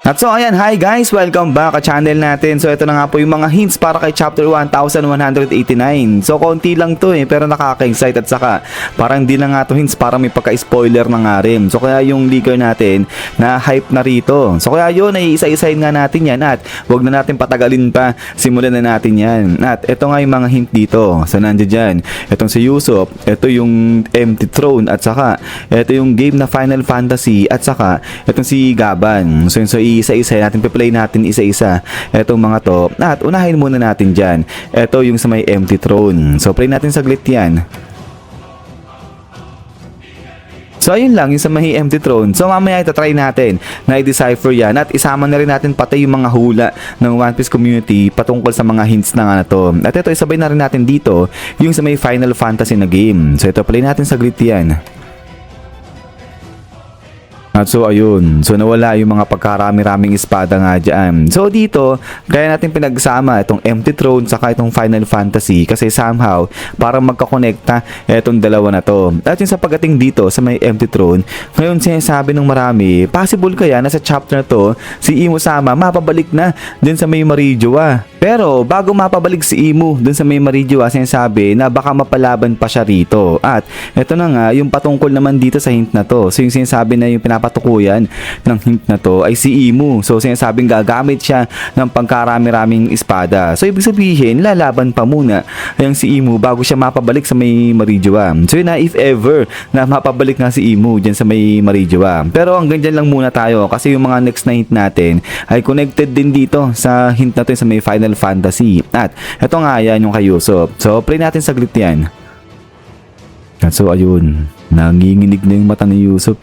At so ayan, hi guys! Welcome back sa channel natin. So ito na nga po yung mga hints para kay chapter 1189. So konti lang to pero nakaka-excite at saka parang di na nga to hints, parang may pagka-spoiler na nga rin. So kaya yung leaker natin na hype na rito. So kaya yun ay isa-isahin nga natin yan at wag na natin patagalin pa. Simulan na natin yan. At ito nga yung mga hint dito. So nandiyan dyan. Itong si Yusuf, ito yung Empty Throne at saka ito yung game na Final Fantasy at saka itong si Gaban. So isa-isa natin, pe-play natin isa-isa etong mga to. At unahin muna natin dyan. Ito yung sa may Empty Throne. So play natin saglit yan. So ayun lang, yung sa may Empty Throne. So mamaya itatry natin na i-decipher yan at isama na rin natin pati yung mga hula ng One Piece community patungkol sa mga hints na nga na to. At ito, isabay na rin natin dito yung sa may Final Fantasy na game. So ito, play natin saglit yan. At so ayun, so nawala yung mga pagkarami-raming espada nga dyan. So dito, kaya natin pinagsama itong Empty Throne saka itong Final Fantasy kasi somehow parang magkakonekta itong dalawa na to. At yung sa pagdating dito sa may Empty Throne, ngayon sinasabi ng marami, possible kaya na sa chapter na to, si Imu Sama mapabalik na dyan sa may Marijoa. Pero bago mapabalik si Imu dun sa may Marijoa, sinasabi na baka mapalaban pa siya rito. At ito na nga, yung patungkol naman dito sa hint na to. So yung sinasabi na yung pinapatukuyan ng hint na to ay si Imu. So sinasabing gagamit siya ng pangkarami-raming espada. So ibig sabihin, lalaban pa muna yung si Imu bago siya mapabalik sa may Marijoa. So yun na, if ever na mapabalik nga si Imu dyan sa may Marijoa. Pero hanggang dyan lang muna tayo kasi yung mga next na hint natin ay connected din dito sa hint na to sa may Final Fantasy. At ito nga yan yung kay Yusuf. So play natin saglit yan. At so ayun, nanginginig na yung mata ni Yusuf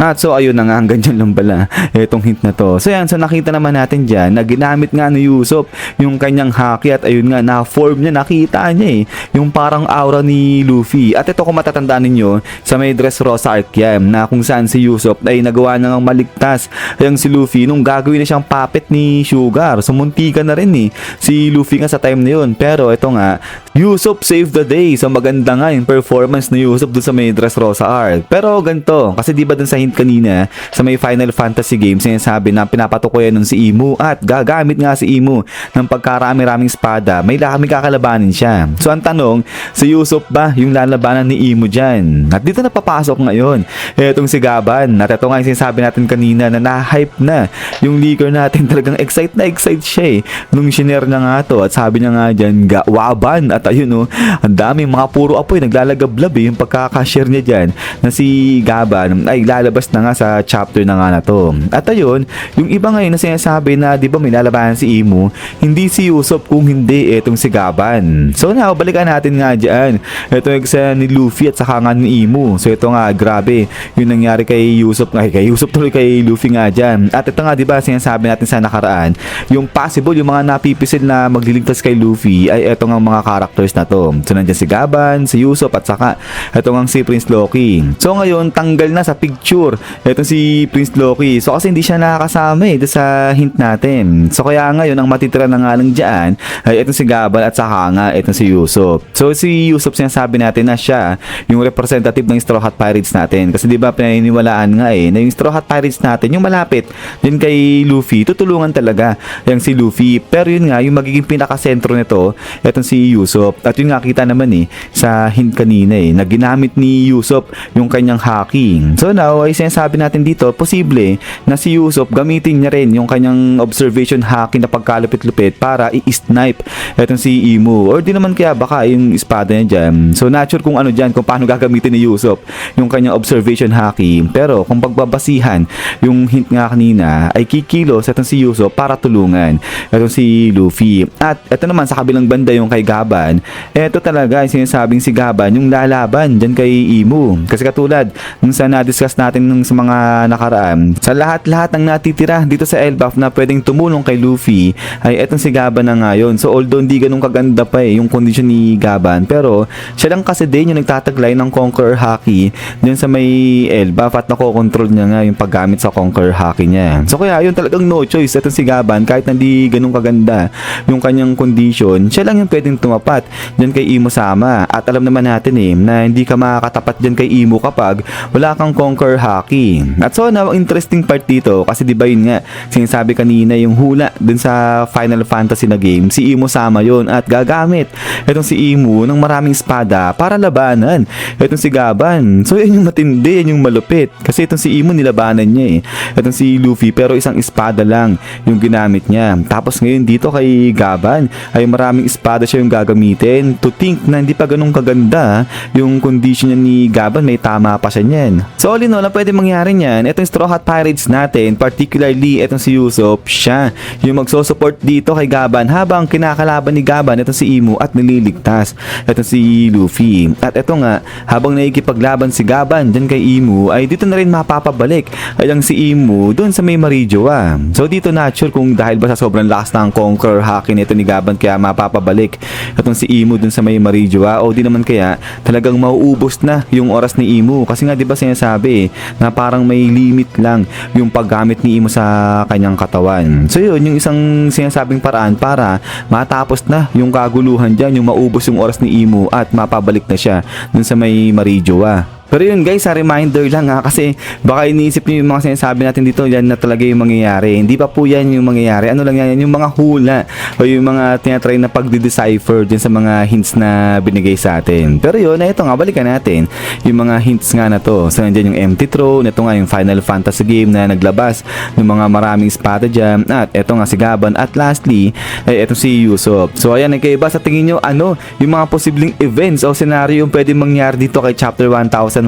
At so ayun na nga, hanggang dyan lang pala itong hint na to. So yan, so nakita naman natin dyan na ginamit nga ni Yusuf yung kanyang haki at ayun nga, na-form niya, nakita niya yung parang aura ni Luffy. At ito kung matatandaan ninyo, sa may Dressrosa arc yan, na kung saan si Yusuf ay nagawa na ng maligtas yung si Luffy nung gagawin na siyang puppet ni Sugar. So muntika na rin si Luffy nga sa time na yun. Pero ito nga, Yusuf saved the day. So maganda nga yung performance ni Yusuf dun sa may Dressrosa arc. Pero ganito, kasi diba dun sa hint kanina sa may Final Fantasy game, sinasabi na pinapatukoyan nun si Imu at gagamit nga si Imu ng pagkarami-raming espada. May kakalabanin siya. So ang tanong, si Yusuf ba yung lalabanan ni Imu dyan? At dito na papasok ngayon etong si Gaban. At ito nga yung sinasabi natin kanina na na-hype na yung leaker natin. Talagang excite siya nung shinare na nga to. At sabi niya nga dyan, Waban. At ayun ang dami mga puro apoy naglalagablab yung pagkakashare niya dyan na si Gaban ay lalabas na nga sa chapter na nga na to. At ayun, yung iba ngayon na sinasabi na di ba may lalabanan si Imu, hindi si Yusuf kung hindi etong si Gaban. So now, balikan natin nga dyan. Ito yung sa ni Luffy at saka nga ni Imu. So ito nga, grabe yung nangyari kay Yusuf, kay Yusuf tuloy kay Luffy nga dyan. At ito nga, di ba sinasabi natin sa nakaraan, yung possible, yung mga napipisil na magliligtas kay Luffy ay ito nga mga characters na to. So nandiyan si Gaban, si Yusuf at saka ito nga si Prince Loki. So ngayon, tanggal na sa picture ito si Prince Loki. So kasi hindi siya nakakasama sa hint natin. So kaya ngayon ang matitira na nga lang dyan ay itong si Gaban at saka nga itong si Yusuf. So si Yusuf sinasabi natin na siya yung representative ng Straw Hat Pirates natin. Kasi diba pinaniniwalaan nga na yung Straw Hat Pirates natin, yung malapit din kay Luffy, tutulungan talaga yung si Luffy. Pero yun nga, yung magiging pinakasentro nito, itong si Yusuf. At yun nga, kita naman sa hint kanina na ginamit ni Yusuf yung kanyang haki. So now, ay sinasabi natin dito, posible na si Yusuf gamitin niya rin yung kanyang observation haki na pagkalupit-lupit para i-snipe etong si Imu. Or di naman kaya baka yung espada niya dyan. So not sure kung ano dyan, kung paano gagamitin ni Yusuf yung kanyang observation haki. Pero kung pagbabasihan yung hint nga kanina, ay kikilos etong si Yusuf para tulungan etong si Luffy. At ito naman sa kabilang banda yung kay Gaban, ito talaga yung sinasabing si Gaban yung lalaban dyan kay Imu. Kasi katulad nung sa na-discuss natin nung sa mga nakaraan, sa lahat-lahat ng natitira dito sa Elbaf na pwedeng tumulong kay Luffy ay etong si Gaban na ngayon. So although hindi ganun kaganda pa yung kondisyon ni Gaban, pero siya lang kasi din yung nagtataglay ng Conqueror Haki dyan sa may Elbaf at nakokontrol niya nga yung paggamit sa Conqueror Haki niya. So kaya yun talagang no choice etong si Gaban, kahit hindi ganun kaganda yung kanyang kondisyon, siya lang yung pwedeng tumapad makakatapat dyan kay Imo Sama. At alam naman natin na hindi ka makakatapat dyan kay Imo kapag wala kang Conquer Haki. At so na ang interesting part dito kasi di ba yun nga sinasabi kanina yung hula dun sa Final Fantasy na game, si Imo Sama yun at gagamit itong si Imo ng maraming espada para labanan itong si Gaban. So yun yung matindi, yun yung malupit kasi itong si Imo nilabanan niya itong si Luffy pero isang espada lang yung ginamit niya. Tapos ngayon dito kay Gaban ay maraming espada siya yung gagamitin. To think na hindi pa ganun kaganda yung condition niya ni Gaban, may tama pa siya niyan. So all in all, na pwede mangyari niyan, itong Straw Hat Pirates natin, particularly itong si Usopp, siya yung magso-support dito kay Gaban habang kinakalaban ni Gaban itong si Imo at nililigtas itong si Luffy. At ito nga, habang nakikipaglaban si Gaban dyan kay Imo, ay dito na rin mapapabalik ay lang si Imo dun sa may Marijoa. So dito not sure kung dahil ba sa sobrang lakas ng Conquer Haki nito ni Gaban kaya mapapabalik itong si Imo dun sa may Marijoa, o di naman kaya talagang mauubos na yung oras ni Imo kasi nga di ba sinasabi na parang may limit lang yung paggamit ni Imo sa kanyang katawan. So yun yung isang sinasabing paraan para matapos na yung kaguluhan dyan, yung maubos yung oras ni Imo at mapabalik na siya dun sa may Marijoa. Pero yun guys, reminder lang kasi baka iniisip niyo yung mga sinasabi natin dito, yan na talaga yung mangyayari. Hindi pa po yan yung mangyayari. Ano lang yan, yung mga hula o yung mga tinatry na pagde-decipher din sa mga hints na binigay sa atin. Pero yun, ito nga, balikan natin yung mga hints nga na to. So nandiyan yung Empty Throne, ito nga yung Final Fantasy game na naglabas ng mga maraming espada dyan, at ito nga si Gaban, at lastly, ay ito si Usopp. So ayan, kayo ba sa tingin nyo, ano yung mga posibleng events o scenario yung pwede mangyari dito kay Chapter 1189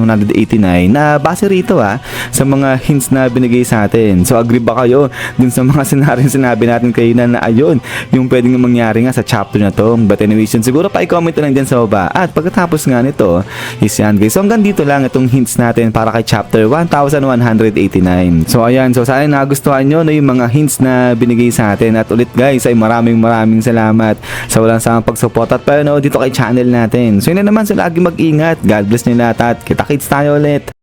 na base rito sa mga hints na binigay sa atin. So agree ba kayo dun sa mga senaryo sinabi natin kayo na ayun yung pwedeng mangyari nga sa chapter na to? But anyways, yun, siguro pa i-comment lang dyan sa baba. At pagkatapos nga nito is yan guys. So hanggang dito lang itong hints natin para kay chapter 1189. So ayan, so sana nagustuhan nyo yung mga hints na binigay sa atin. At ulit guys, ay maraming salamat sa walang samang pagsupport at panood dito kay channel natin. So yun na naman, so lagi mag-ingat. God bless nyo lahat at kita-kits tayo ulit.